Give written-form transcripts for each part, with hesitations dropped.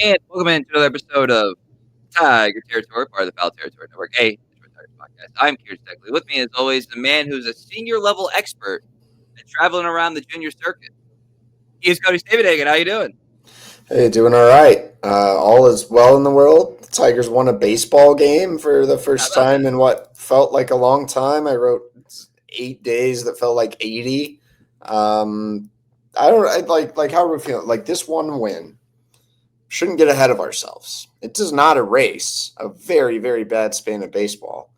And welcome into another episode of Tiger Territory, part of the Foul Territory Network, a Detroit Tigers podcast. I'm Kieran Steckley. With me, as always, the man who's a senior level expert at traveling around the junior circuit. He is Cody Stavenhagen. How you doing? Hey, doing all right. All is well in the world. The Tigers won a baseball game for the How first about time that? in what felt like a long time. I wrote 8 days that felt like 80. I don't like how we feel. Like this one win shouldn't get ahead of ourselves. It does not erase a very, very bad span of baseball.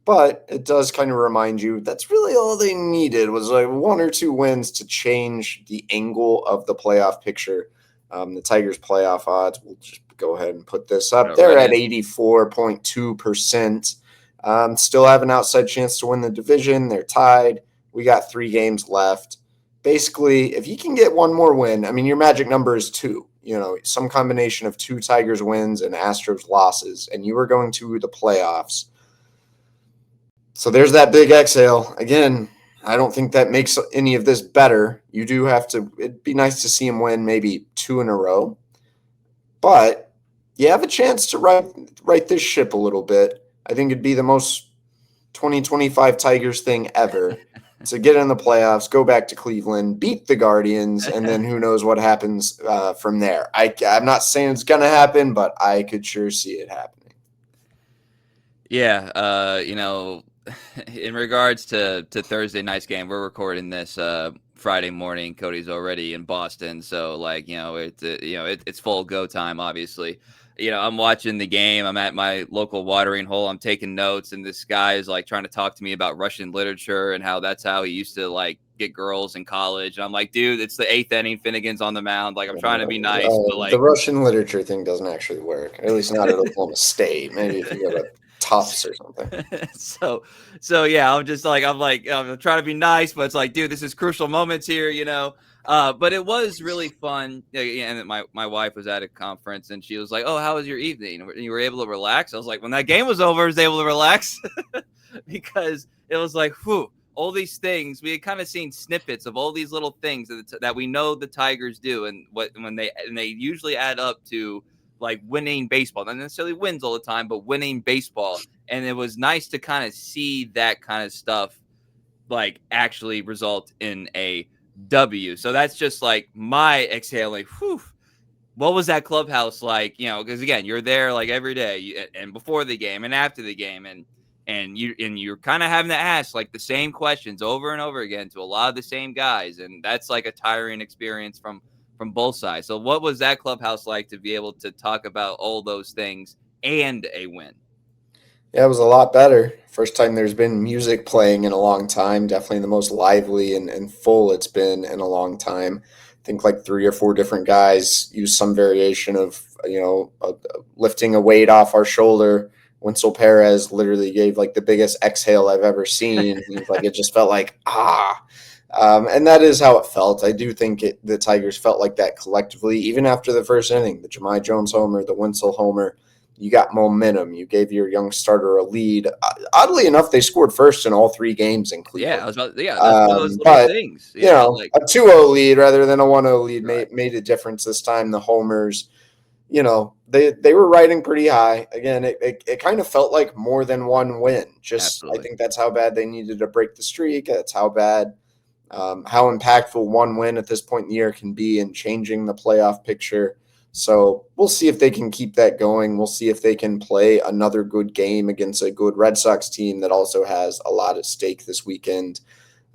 But it does kind of remind you that's really all they needed was like one or two wins to change the angle of the playoff picture. The Tigers' playoff odds, we'll just go ahead and put this up. Jump They're right at in. 84.2%. Still have an outside chance to win the division. They're tied. We got 3 games left. Basically, if you can get one more win, I mean, your magic number is 2. Some combination of 2 Tigers wins and Astros losses, and you are going to the playoffs. So there's that big exhale. Again, I don't think that makes any of this better. You do have to, it'd be nice to see him win maybe 2 in a row. But you have a chance to right this ship a little bit. I think it'd be the most 2025 Tigers thing ever to get in the playoffs, go back to Cleveland, beat the Guardians, and then who knows what happens from there. I'm not saying it's going to happen, but I could sure see it happening. Yeah, in regards to Thursday night's game, we're recording this Friday morning. Cody's already in Boston, so it's full go time. Obviously, I'm watching the game. I'm at my local watering hole. I'm taking notes, and this guy is like trying to talk to me about Russian literature and how that's how he used to like get girls in college. And I'm like, dude, it's the 8th inning. Finnegan's on the mound. Like, I'm trying to be nice, but The like, Russian literature thing doesn't actually work. At least not at Oklahoma State. Maybe if you go to Tufts or something. so yeah, I'm trying to be nice, but it's like, dude, this is crucial moments here. But it was really fun. And my wife was at a conference and she was like, oh, how was your evening? You were able to relax? I was like, when that game was over, I was able to relax because it was like, whew, all these things. We had kind of seen snippets of all these little things that we know the Tigers do, and when they usually add up to like winning baseball. Not necessarily wins all the time, but winning baseball. And it was nice to kind of see that kind of stuff like actually result in a W. So that's just like my exhaling. Whew. What was that clubhouse like? Because again, you're there like every day, and before the game and after the game, and you're kind of having to ask like the same questions over and over again to a lot of the same guys, and that's like a tiring experience from both sides. So what was that clubhouse like to be able to talk about all those things and a win? Yeah, it was a lot better. First time there's been music playing in a long time. Definitely the most lively and full it's been in a long time. I think like 3 or 4 different guys use some variation of, lifting a weight off our shoulder. Winsel Perez literally gave like the biggest exhale I've ever seen. He's like, it just felt like, ah. And that is how it felt. I do think the Tigers felt like that collectively, even after the first inning. The Jamai Jones homer, the Winsel homer, you got momentum. You gave your young starter a lead. Oddly enough, they scored first in all 3 games in Yeah, Cleveland. that's one of those little But, things, like a 2-0 lead rather than a 1-0 lead right. made a difference this time. The homers, they were riding pretty high. Again, it kind of felt like more than one win. I Absolutely. think that's how bad they needed to break the streak. That's how bad, how impactful one win at this point in the year can be in changing the playoff picture. So we'll see if they can keep that going. We'll see if they can play another good game against a good Red Sox team that also has a lot at stake this weekend.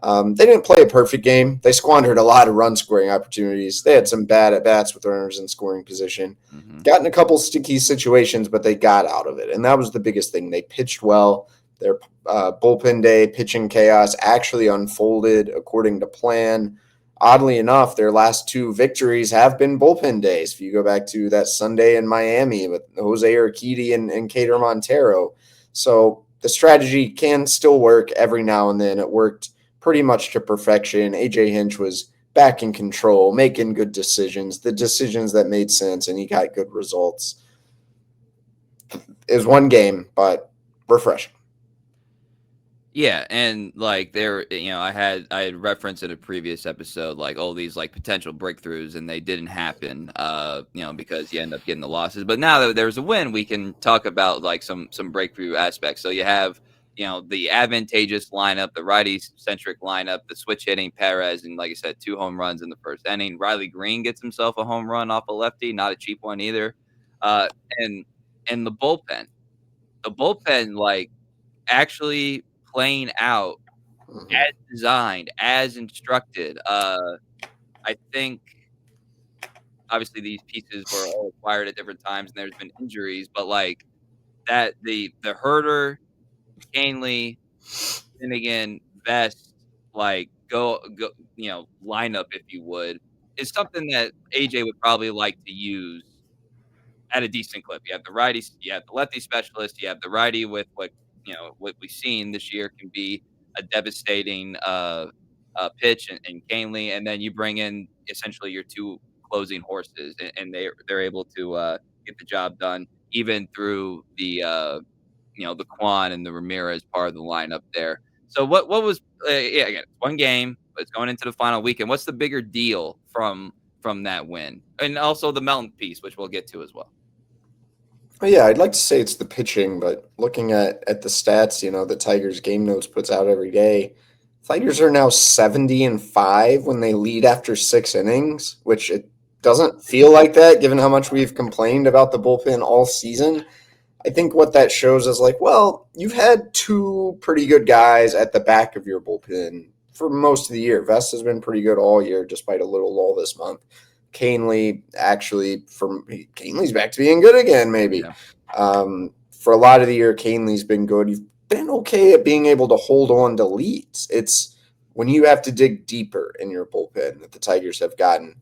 They didn't play a perfect game. They squandered a lot of run scoring opportunities. They had some bad at bats with runners in scoring position. Mm-hmm. Got in a couple sticky situations, but they got out of it. And that was the biggest thing. They pitched well. Their bullpen day, pitching chaos actually unfolded according to plan. Oddly enough, their last 2 victories have been bullpen days. If you go back to that Sunday in Miami with Jose Urquidy and Cater Montero. So the strategy can still work every now and then. It worked pretty much to perfection. AJ Hinch was back in control, making good decisions, the decisions that made sense, and he got good results. It was one game, but refreshing. Yeah, and like there, I had referenced in a previous episode like all these like potential breakthroughs, and they didn't happen, because you end up getting the losses. But now that there's a win, we can talk about like some breakthrough aspects. So you have the advantageous lineup, the righty centric lineup, the switch hitting Perez, and like I said, 2 home runs in the first inning. Riley Green gets himself a home run off a lefty, not a cheap one either. Uh, and and the bullpen like actually playing out Mhm. as designed, as instructed. I think obviously these pieces were all acquired at different times and there's been injuries, but like that the Herder, Canley, Finnegan, Vest, like go lineup, if you would, is something that AJ would probably like to use at a decent clip. You have the righty, you have the lefty specialist, you have the righty with what we've seen this year can be a devastating pitch and Canely, and then you bring in essentially your two closing horses, and they're able to get the job done even through the Quan and the Ramirez part of the lineup there. So what was yeah, again, it's one game, but it's going into the final weekend. What's the bigger deal from that win, and also the Melton piece, which we'll get to as well. Well, yeah, I'd like to say it's the pitching, but looking at the stats, the Tigers game notes puts out every day, Tigers are now 70-5 when they lead after 6 innings, which it doesn't feel like that given how much we've complained about the bullpen all season. I think what that shows is like, well, you've had two pretty good guys at the back of your bullpen for most of the year. Vest has been pretty good all year, despite a little lull this month. Canely Canely's back to being good again, maybe. Yeah. For a lot of the year, Canely's been good. You've been okay at being able to hold on to leads. It's when you have to dig deeper in your bullpen that the Tigers have gotten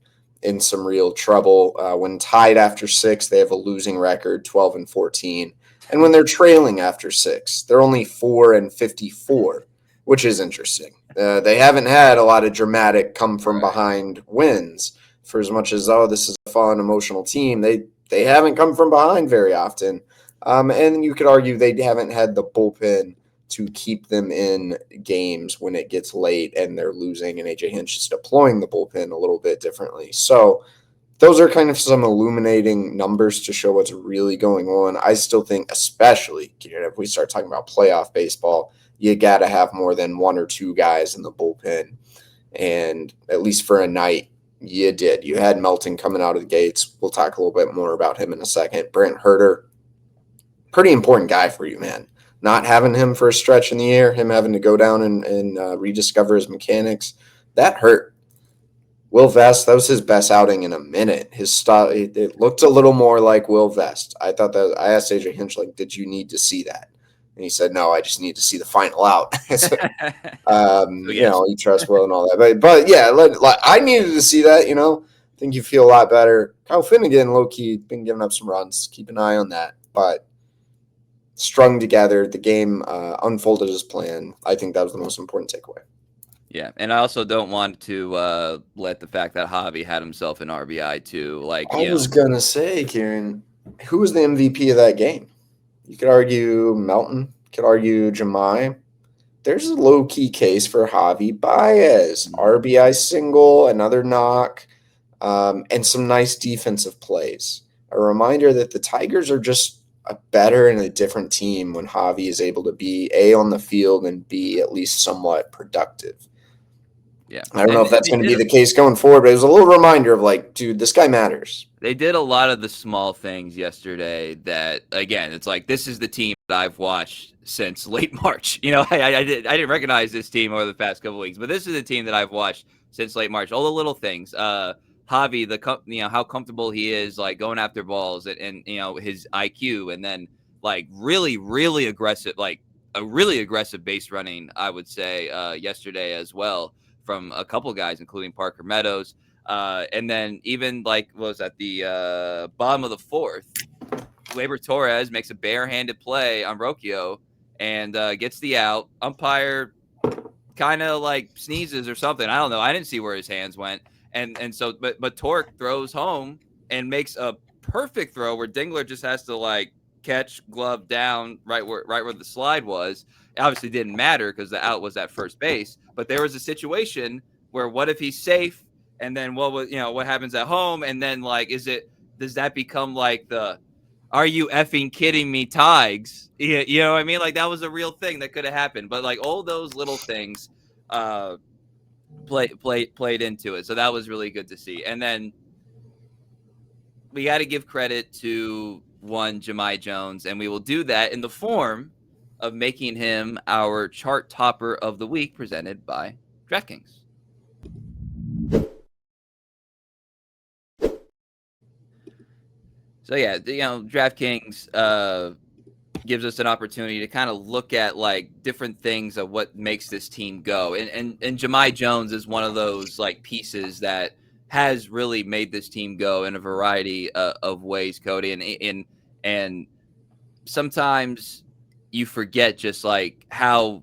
in some real trouble. When tied after 6, they have a losing record, 12-14. And when they're trailing after 6, they're only 4-54, which is interesting. They haven't had a lot of dramatic come from behind wins. For as much as this is a fun, emotional team, they haven't come from behind very often. And you could argue they haven't had the bullpen to keep them in games when it gets late and they're losing, and AJ Hinch is deploying the bullpen a little bit differently. So those are kind of some illuminating numbers to show what's really going on. I still think, especially if we start talking about playoff baseball, you got to have more than one or two guys in the bullpen. And at least for a night, you did. You had Melton coming out of the gates. We'll talk a little bit more about him in a second. Brent Herder, pretty important guy for you, man. Not having him for a stretch in the year, him having to go down and rediscover his mechanics, that hurt. Will Vest, that was his best outing in a minute. His style, it looked a little more like Will Vest. I asked AJ Hinch, like, did you need to see that? And he said, no, I just need to see the final out. So, Yes. he trusts Will and all that. But yeah, I needed to see that, I think you feel a lot better. Kyle Finnegan, low-key, been giving up some runs. Keep an eye on that. But strung together, the game unfolded as planned. I think that was the most important takeaway. Yeah, and I also don't want to let the fact that Javi had himself an RBI too. Like, I was going to say, Kieran, who was the MVP of that game? You could argue Melton, could argue Jamai. There's a low-key case for Javi Baez. RBI single, another knock, and some nice defensive plays. A reminder that the Tigers are just a better and a different team when Javi is able to be A, on the field, and B, at least somewhat productive. Yeah, I don't know and if that's going to be the case going forward, but it was a little reminder of like, dude, this guy matters. they did a lot of the small things yesterday that, again, it's like this is the team that I've watched since late March. I didn't recognize this team over the past couple of weeks, but this is a team that I've watched since late March. All the little things. Javi, how comfortable he is, like going after balls, and his IQ, and then like really, really aggressive, like a really aggressive base running, I would say, yesterday as well from a couple guys, including Parker Meadows. And then even like what was at the bottom of the fourth, Gleyber Torres makes a barehanded play on Rocchio and gets the out. Umpire kind of like sneezes or something. I don't know. I didn't see where his hands went. And so but Torque throws home and makes a perfect throw where Dingler just has to like catch, glove down, right where the slide was. It obviously didn't matter because the out was at first base. But there was a situation where what if he's safe, and then what happens at home, and then like does that become like the "Are you effing kidding me" Tigers? You know what I mean? Like that was a real thing that could have happened. But like all those little things played into it. So that was really good to see. And then we got to give credit to one Jamai Jones, and we will do that in the form of making him our chart topper of the week, presented by DraftKings. So yeah, DraftKings gives us an opportunity to kind of look at like different things of what makes this team go, and Jamai Jones is one of those like pieces that has really made this team go in a variety of ways, Cody, and sometimes you forget just like how,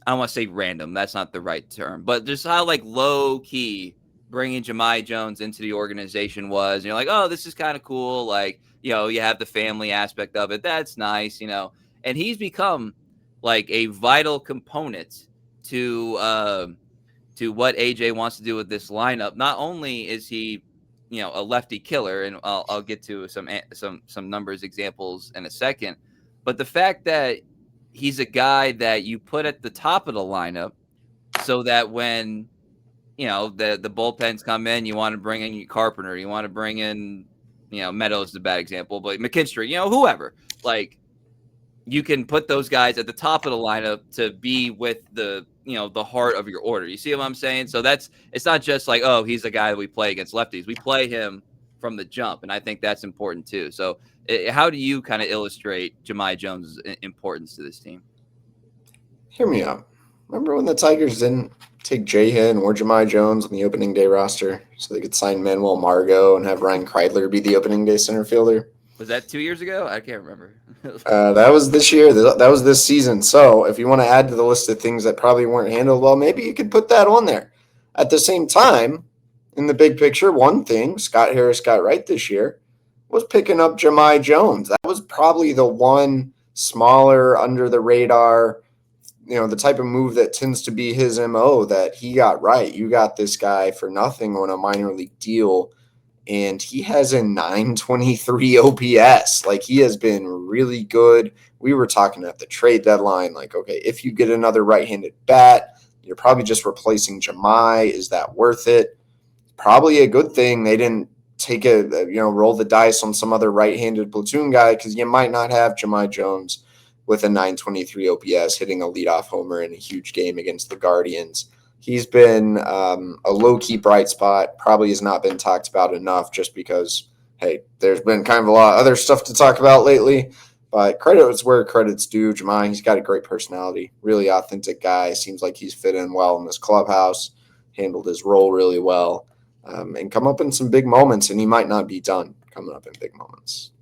I don't want to say random, that's not the right term, but just how like low key bringing Jamai Jones into the organization was. And you're like, oh, this is kind of cool. Like, you have the family aspect of it. That's nice, and he's become like a vital component to what AJ wants to do with this lineup. Not only is he, a lefty killer, and I'll get to some numbers examples in a second, but the fact that he's a guy that you put at the top of the lineup so that when the bullpens come in, you want to bring in Carpenter, you want to bring in Meadows is a bad example, but McKinstry, whoever, like you can put those guys at the top of the lineup to be with the heart of your order. You see what I'm saying? So it's not just like, oh, he's a guy that we play against lefties. We play him from the jump, and I think that's important too. So how do you kind of illustrate Jamai Jones' importance to this team? Hear me out. Remember when the Tigers didn't take Jahan or Jahmai Jones on the opening day roster so they could sign Manuel Margot and have Ryan Kreidler be the opening day center fielder? Was that 2 years ago? I can't remember. That was this year. That was this season. So if you want to add to the list of things that probably weren't handled well, maybe you could put that on there. At the same time, in the big picture, one thing Scott Harris got right this year was picking up Jahmai Jones. That was probably the one smaller, under the radar, the type of move that tends to be his MO that he got right. You got this guy for nothing on a minor league deal, and he has a 923 OPS. Like, he has been really good. We were talking at the trade deadline, like, okay, if you get another right-handed bat, you're probably just replacing Jamai. Is that worth it? Probably a good thing they didn't take roll the dice on some other right-handed platoon guy, because you might not have Jamai Jones with a 923 OPS hitting a leadoff homer in a huge game against the Guardians. He's been a low-key bright spot, probably has not been talked about enough just because, hey, there's been kind of a lot of other stuff to talk about lately. But credit is where credit's due. Jamai, he's got a great personality, really authentic guy. Seems like he's fit in well in this clubhouse, handled his role really well, and come up in some big moments, and he might not be done coming up in big moments.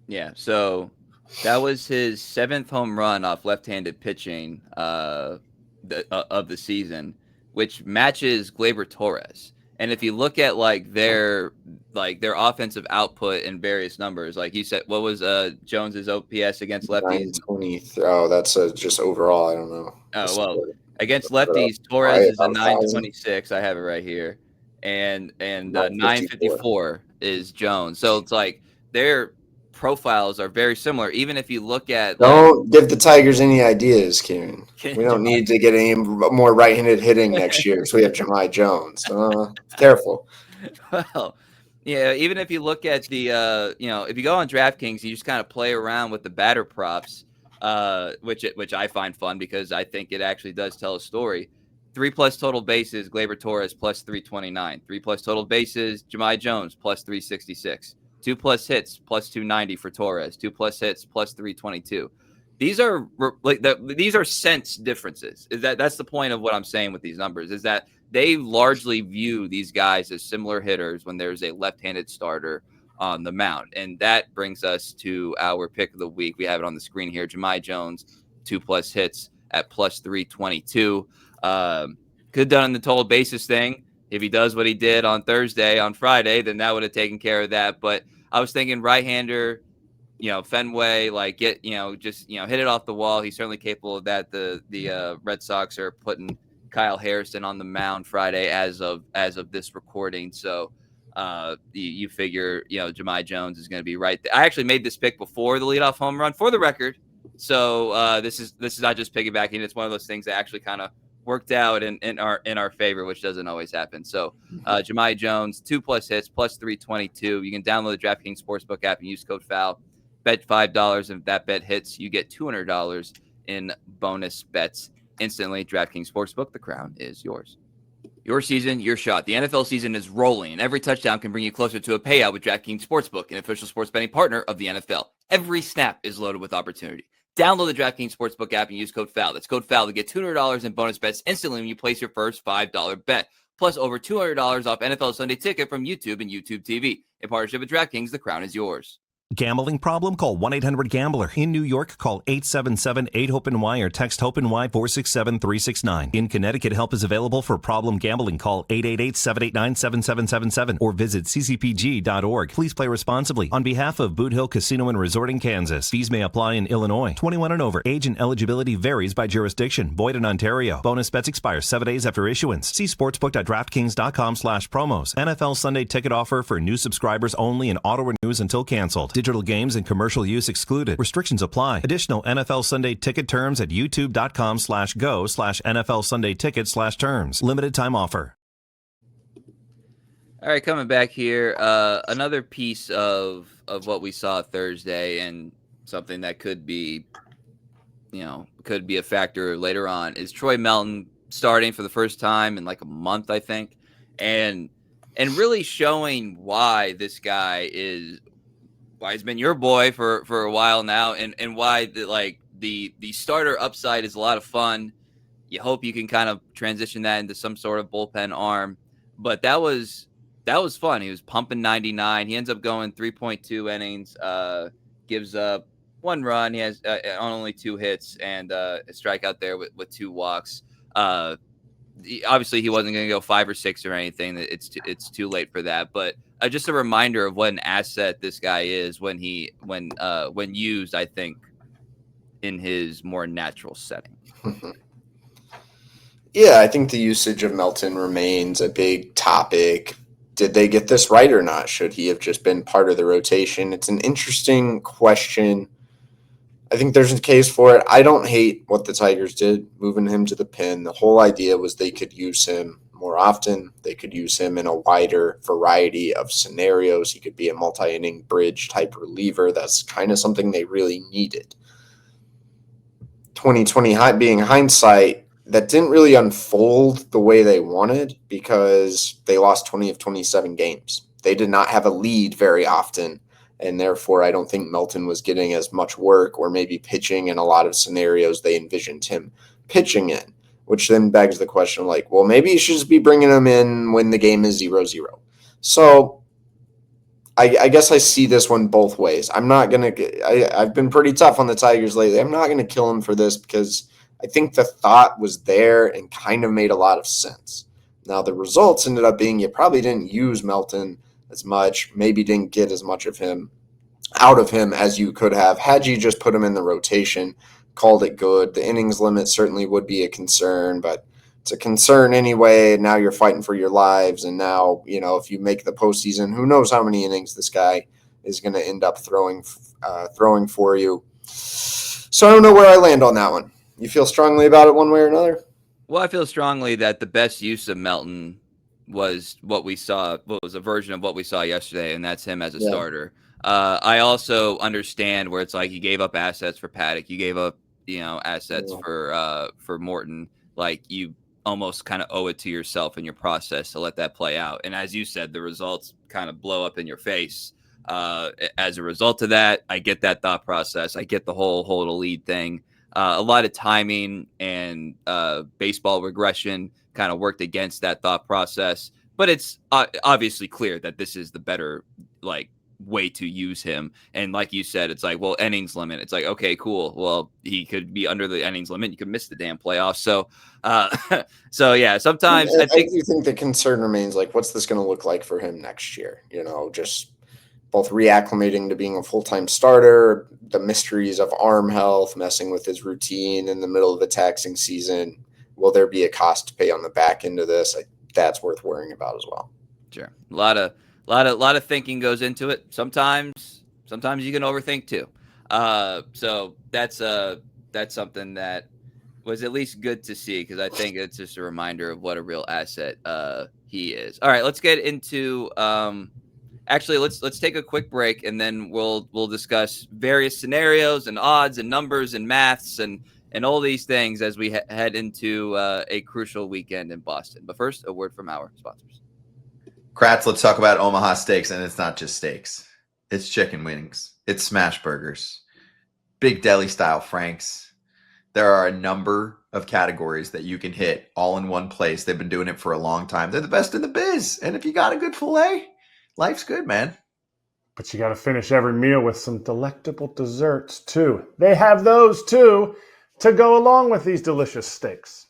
Yeah, so that was his 7th home run off left-handed pitching of the season, which matches Gleyber Torres. And if you look at their offensive output in various numbers, like you said, what was Jones's OPS against lefties? 920. Oh, that's just overall. I don't know. Oh, well, against lefties, Torres is a 926. I have it right here, and 954 is Jones. So it's like their profiles are very similar. Even if you look at, don't give the Tigers any ideas, Kieran. We don't need to get any more right-handed hitting next year, so we have Jamai Jones. Careful. Well, yeah. Even if you look at the, if you go on DraftKings, you just kind of play around with the batter props, which I find fun because I think it actually does tell a story. 3+ total bases, Gleyber Torres plus 329. 3+ total bases, Jamai Jones plus 366. 2+ hits plus 290 for Torres. 2+ hits plus 322. These are sense differences. That's the point of what I'm saying with these numbers, is that they largely view these guys as similar hitters when there's a left-handed starter on the mound. And that brings us to our pick of the week. We have it on the screen here. Jamai Jones, 2+ hits at plus 322. Could have done the total bases thing. If he does what he did on Friday, then that would have taken care of that. But I was thinking right-hander, Fenway, like hit it off the wall. He's certainly capable of that. The Red Sox are putting Kyle Harrison on the mound Friday as of this recording. So you figure, Jamai Jones is going to be right there. I actually made this pick before the leadoff home run, for the record. So this is not just piggybacking. It's one of those things that actually kind of worked out in our favor, which doesn't always happen. So Jamai Jones, 2+ hits, plus 322. You can download the DraftKings Sportsbook app and use code FOUL. Bet $5, and if that bet hits, you get $200 in bonus bets instantly. DraftKings Sportsbook, the crown is yours. Your season, your shot. The NFL season is rolling, and every touchdown can bring you closer to a payout with DraftKings Sportsbook, an official sports betting partner of the NFL. Every snap is loaded with opportunity. Download the DraftKings Sportsbook app and use code FOUL. That's code FOUL to get $200 in bonus bets instantly when you place your first $5 bet. Plus over $200 off NFL Sunday Ticket from YouTube and YouTube TV. In partnership with DraftKings, the crown is yours. Gambling problem? Call 1-800-GAMBLER. In New York, call 877-8-HOPE-NY or text HOPE-NY 467-369. In Connecticut, help is available for problem gambling. Call 888-789-7777 or visit ccpg.org. Please play responsibly. On behalf of Boot Hill Casino and Resort in Kansas, fees may apply in Illinois. 21 and over. Age and eligibility varies by jurisdiction. Void in Ontario. Bonus bets expire 7 days after issuance. See sportsbook.draftkings.com/promos. NFL Sunday Ticket offer for new subscribers only and auto renews until canceled. Digital games and commercial use excluded. Restrictions apply. Additional NFL Sunday Ticket terms at youtube.com/go/NFL Sunday Ticket/terms. Limited time offer. All right, coming back here, another piece of what we saw Thursday, and something that could be a factor later on, is Troy Melton starting for the first time in like a month, I think, and really showing why this guy is. Why he's been your boy for a while now, and why the starter upside is a lot of fun. You hope you can kind of transition that into some sort of bullpen arm, but that was fun. He was pumping 99. He ends up going 3.2 innings, gives up 1 run. He has on only 2 hits and a strikeout there with 2 walks. Obviously he wasn't going to go 5 or 6 or anything. It's too late for that, but just a reminder of what an asset this guy is when used, I think, in his more natural setting. Yeah, I think the usage of Melton remains a big topic. Did they get this right or not? Should he have just been part of the rotation? It's an interesting question. I think there's a case for it. I don't hate what the Tigers did, moving him to the pen. The whole idea was they could use him more often. They could use him in a wider variety of scenarios. He could be a multi-inning bridge type reliever. That's kind of something they really needed. 2020 being hindsight, that didn't really unfold the way they wanted because they lost 20 of 27 games. They did not have a lead very often, and therefore I don't think Melton was getting as much work or maybe pitching in a lot of scenarios they envisioned him pitching in. Which then begs the question, well, maybe you should just be bringing them in when the game is 0-0. So I guess I see this one both ways. I've been pretty tough on the Tigers lately. I'm not going to kill them for this because I think the thought was there and kind of made a lot of sense. Now, the results ended up being you probably didn't use Melton as much, maybe didn't get as much of him out of him as you could have had you just put him in the rotation. Called it good. The innings limit certainly would be a concern, but it's a concern anyway. Now you're fighting for your lives. And now, if you make the postseason, who knows how many innings this guy is going to end up throwing for you. So I don't know where I land on that one. You feel strongly about it one way or another? Well, I feel strongly that the best use of Melton was what we saw, was a version of what we saw yesterday, and that's him as a starter. I also understand where it's like you gave up assets for Paddock, you gave up assets for Morton. Like, you almost kind of owe it to yourself and your process to let that play out. And as you said, the results kind of blow up in your face. As a result of that, I get that thought process. I get the whole hold a lead thing. A lot of timing and baseball regression kind of worked against that thought process. But it's obviously clear that this is the better way to use him. And like you said, it's like, well, innings limit. It's like, okay, cool. Well, he could be under the innings limit. You could miss the damn playoffs. So, yeah, sometimes I do think the concern remains what's this going to look like for him next year? Just both reacclimating to being a full-time starter, the mysteries of arm health, messing with his routine in the middle of a taxing season. Will there be a cost to pay on the back end of this? That's worth worrying about as well. Sure. A lot of thinking goes into it. Sometimes you can overthink too. So that's something that was at least good to see, because I think it's just a reminder of what a real asset he is. All right, let's get into actually let's take a quick break, and then we'll discuss various scenarios and odds and numbers and maths and all these things as we head into a crucial weekend in Boston. But first, a word from our sponsors. Kratz, let's talk about Omaha Steaks, and it's not just steaks. It's chicken wings. It's smash burgers. Big deli style franks. There are a number of categories that you can hit all in one place. They've been doing it for a long time. They're the best in the biz. And if you got a good filet, life's good, man. But you got to finish every meal with some delectable desserts, too. They have those, too, to go along with these delicious steaks.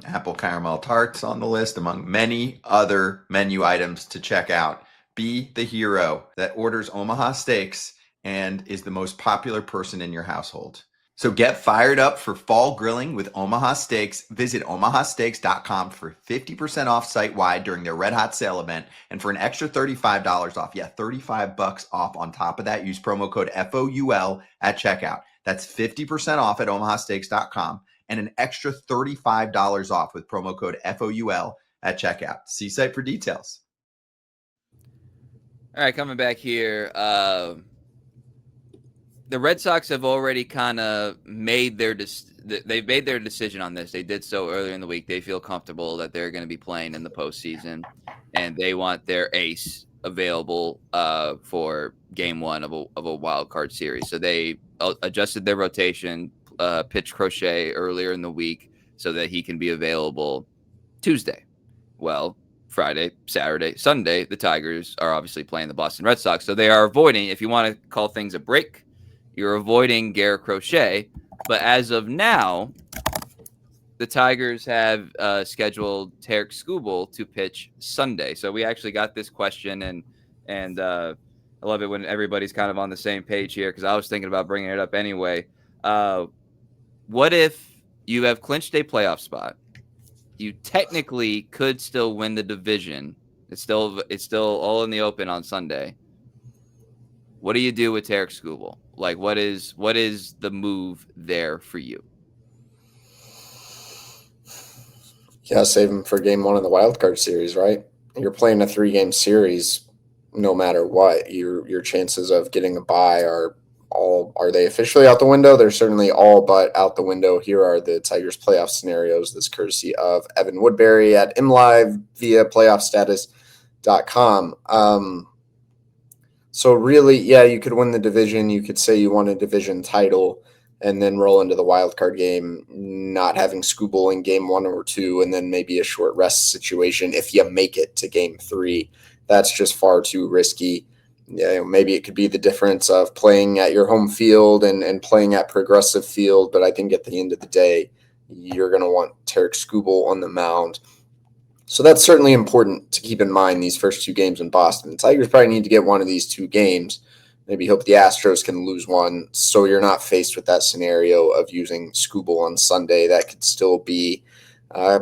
Apple caramel tarts on the list, among many other menu items to check out. Be the hero that orders Omaha Steaks and is the most popular person in your household. So get fired up for fall grilling with Omaha Steaks. Visit omahasteaks.com for 50% off site-wide during their Red Hot Sale event, and for an extra $35 off. Yeah, $35 off on top of that. Use promo code FOUL at checkout. That's 50% off at omahasteaks.com and an extra $35 off with promo code FOUL at checkout. See site for details. All right, coming back here. The Red Sox have already kind of made they've made their decision on this. They did so earlier in the week. They feel comfortable that they're going to be playing in the postseason, and they want their ace available for game one of a wild card series. So they adjusted their rotation, pitched Crochet earlier in the week so that he can be available Tuesday. Well, Friday, Saturday, Sunday, the Tigers are obviously playing the Boston Red Sox. So they are avoiding, if you want to call things a break, you're avoiding Garrett Crochet. But as of now, the Tigers have scheduled Tarek Skubal to pitch Sunday. So we actually got this question, and I love it when everybody's kind of on the same page here, because I was thinking about bringing it up anyway. What if you have clinched a playoff spot? You technically could still win the division. It's still all in the open on Sunday. What do you do with Tarek Skubal? Like, what is the move there for you? Yeah, save him for game one of the wild card series, right? You're playing a 3-game series. No matter what, your chances of getting a bye are they officially out the window? They're certainly all but out the window. Here are the Tigers playoff scenarios. This courtesy of Evan Woodbury at MLive via playoffstatus.com. So really, yeah, you could win the division. You could say you won a division title and then roll into the wild card game, not having Skubal in game 1 or 2, and then maybe a short rest situation if you make it to game 3. That's just far too risky. Yeah, maybe it could be the difference of playing at your home field and playing at Progressive Field, but I think at the end of the day, you're going to want Tarek Skubal on the mound. So that's certainly important to keep in mind these first 2 games in Boston. The Tigers probably need to get one of these 2 games. Maybe hope the Astros can lose one, so you're not faced with that scenario of using Skubal on Sunday. That could still be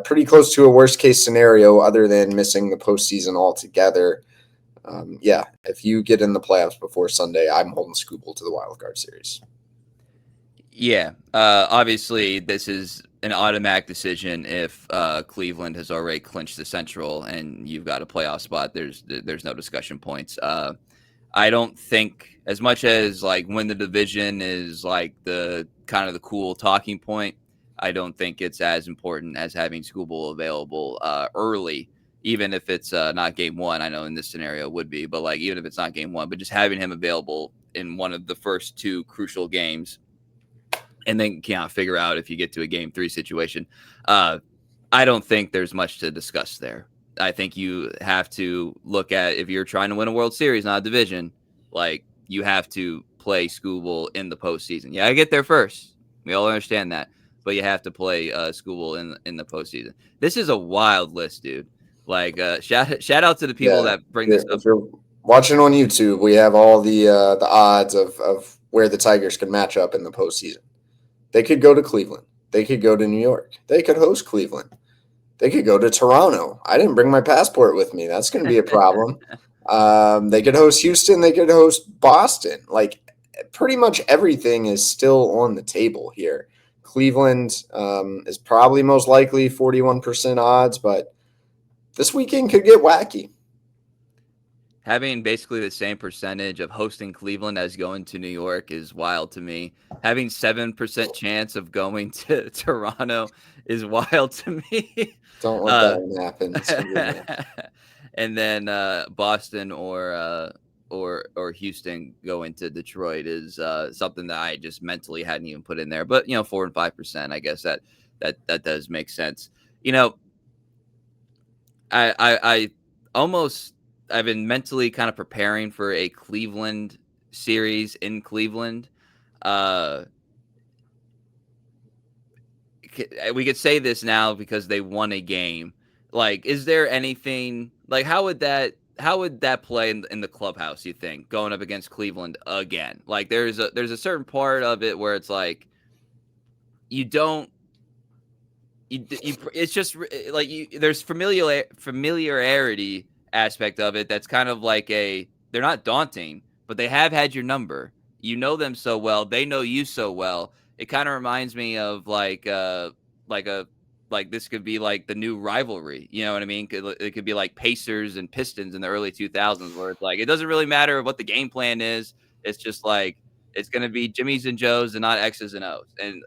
pretty close to a worst-case scenario other than missing the postseason altogether. Yeah, if you get in the playoffs before Sunday, I'm holding Skubal to the wild card series. Yeah, obviously this is an automatic decision if Cleveland has already clinched the Central and you've got a playoff spot. There's no discussion points. I don't think, as much as like win the division is like the kind of the cool talking point, I don't think it's as important as having Skubal available early. Even if it's not game 1, I know in this scenario it would be, but like even if it's not game 1, but just having him available in one of the first 2 crucial games, and then can't figure out if you get to a game 3 situation. I don't think there's much to discuss there. I think you have to look at, if you're trying to win a World Series, not a division, like you have to play Skubal in the postseason. Yeah, I get there first. We all understand that, but you have to play Skubal in the postseason. This is a wild list, dude. Like shout out to the people that bring this up. watching on YouTube, we have all the odds of where the Tigers could match up in the postseason. They could go to Cleveland. They could go to New York. They could host Cleveland. They could go to Toronto. I didn't bring my passport with me. That's going to be a problem. They could host Houston. They could host Boston. Like, pretty much everything is still on the table here. Cleveland is probably most likely 41% odds, but this weekend could get wacky. Having basically the same percentage of hosting Cleveland as going to New York is wild to me. Having 7% chance of going to Toronto is wild to me. Don't let that one happen. It's gonna be nice. And then Boston or Houston going to Detroit is something that I just mentally hadn't even put in there. But 4 and 5%, I guess that does make sense. I almost. I've been mentally kind of preparing for a Cleveland series in Cleveland. We could say this now because they won a game. Like, is there anything like how would that play in the clubhouse? You think going up against Cleveland again? Like, there's a certain part of it where it's like it's just like there's familiarity aspect of it that's kind of like they're not daunting, but they have had your number. You know them so well, they know you so well. It kind of reminds me of like this could be like the new rivalry. You know what I mean? It could be like Pacers and Pistons in the early 2000s, where it's like it doesn't really matter what the game plan is. It's just like it's going to be Jimmys and Joes and not X's and O's, and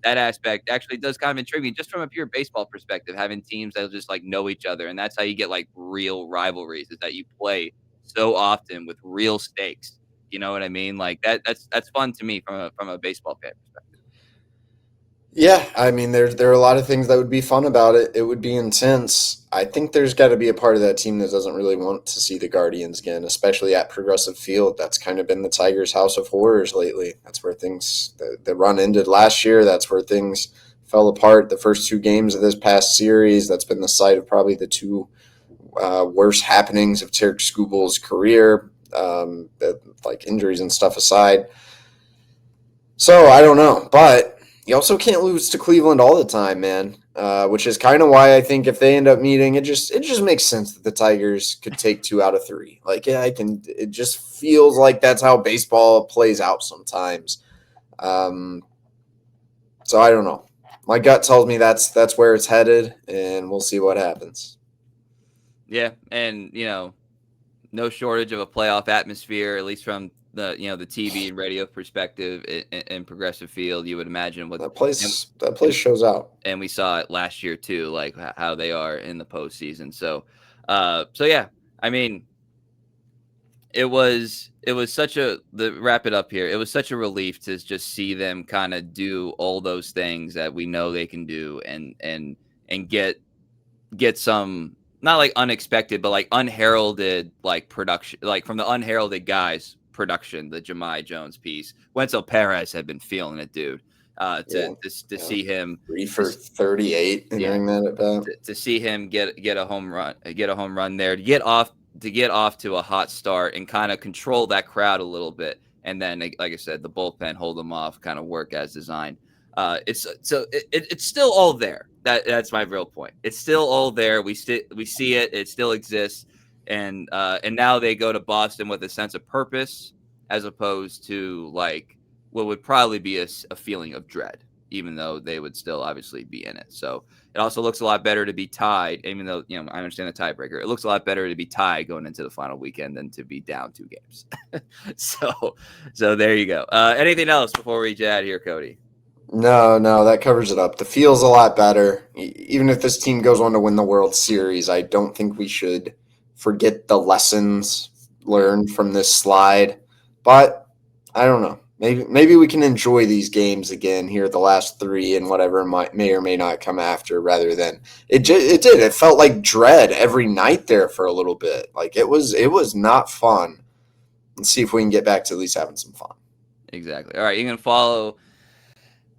that aspect actually does kind of intrigue me just from a pure baseball perspective, having teams that just like know each other. And that's how you get like real rivalries, is that you play so often with real stakes. You know what I mean? Like that's fun to me from a baseball fan perspective. Yeah, I mean, there are a lot of things that would be fun about it. It would be intense. I think there's got to be a part of that team that doesn't really want to see the Guardians again, especially at Progressive Field. That's kind of been the Tigers' house of horrors lately. That's where the run ended last year. That's where things fell apart. The first two games of this past series, that's been the site of probably the two worst happenings of Tarek Skubal's career, like injuries and stuff aside. So I don't know, but you also can't lose to Cleveland all the time, man, which is kind of why I think if they end up meeting, it just makes sense that the Tigers could take 2 out of 3. Like, yeah, it just feels like that's how baseball plays out sometimes. So I don't know. My gut tells me that's where it's headed, and we'll see what happens. Yeah, and no shortage of a playoff atmosphere, at least from the the TV and radio perspective in Progressive Field. You would imagine what that place shows out, and we saw it last year too, like how they are in the postseason. So yeah, I mean, it was such a wrap it up here. It was such a relief to just see them kind of do all those things that we know they can do, and get some. Not like unexpected, but like unheralded, like production, like from the unheralded guys production, the Jamai Jones piece. Wenzel Perez had been feeling it, dude. To see him 3 for 38 entering that at bat. To see him get a home run there, to get off to a hot start and kind of control that crowd a little bit, and then like I said, the bullpen hold them off, kind of work as designed. It's still all there. That's my real point. It's still all there. We see it. It still exists. And now they go to Boston with a sense of purpose, as opposed to like what would probably be a feeling of dread, even though they would still obviously be in it. So it also looks a lot better to be tied, even though I understand the tiebreaker. It looks a lot better to be tied going into the final weekend than to be down 2 games. so there you go. Anything else before we chat here, Cody? No, that covers it up. The feel's a lot better. Even if this team goes on to win the World Series, I don't think we should forget the lessons learned from this slide. But I don't know. Maybe we can enjoy these games again here, the last 3 and whatever may or may not come after, rather than it did. It felt like dread every night there for a little bit. Like it was not fun. Let's see if we can get back to at least having some fun. Exactly. All right, you can follow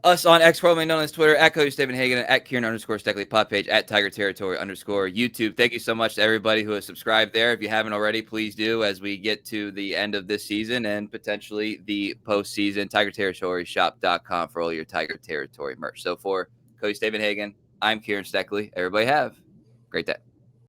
Us on X, formerly known as Twitter, at Cody Stavenhagen, at Kieran_Steckley, pod page at Tiger Territory _YouTube. Thank you so much to everybody who has subscribed there. If you haven't already, please do as we get to the end of this season and potentially the postseason. TigerTerritoryShop.com for all your Tiger Territory merch. So for Cody Stavenhagen, I'm Kieran Steckley. Everybody have a great day.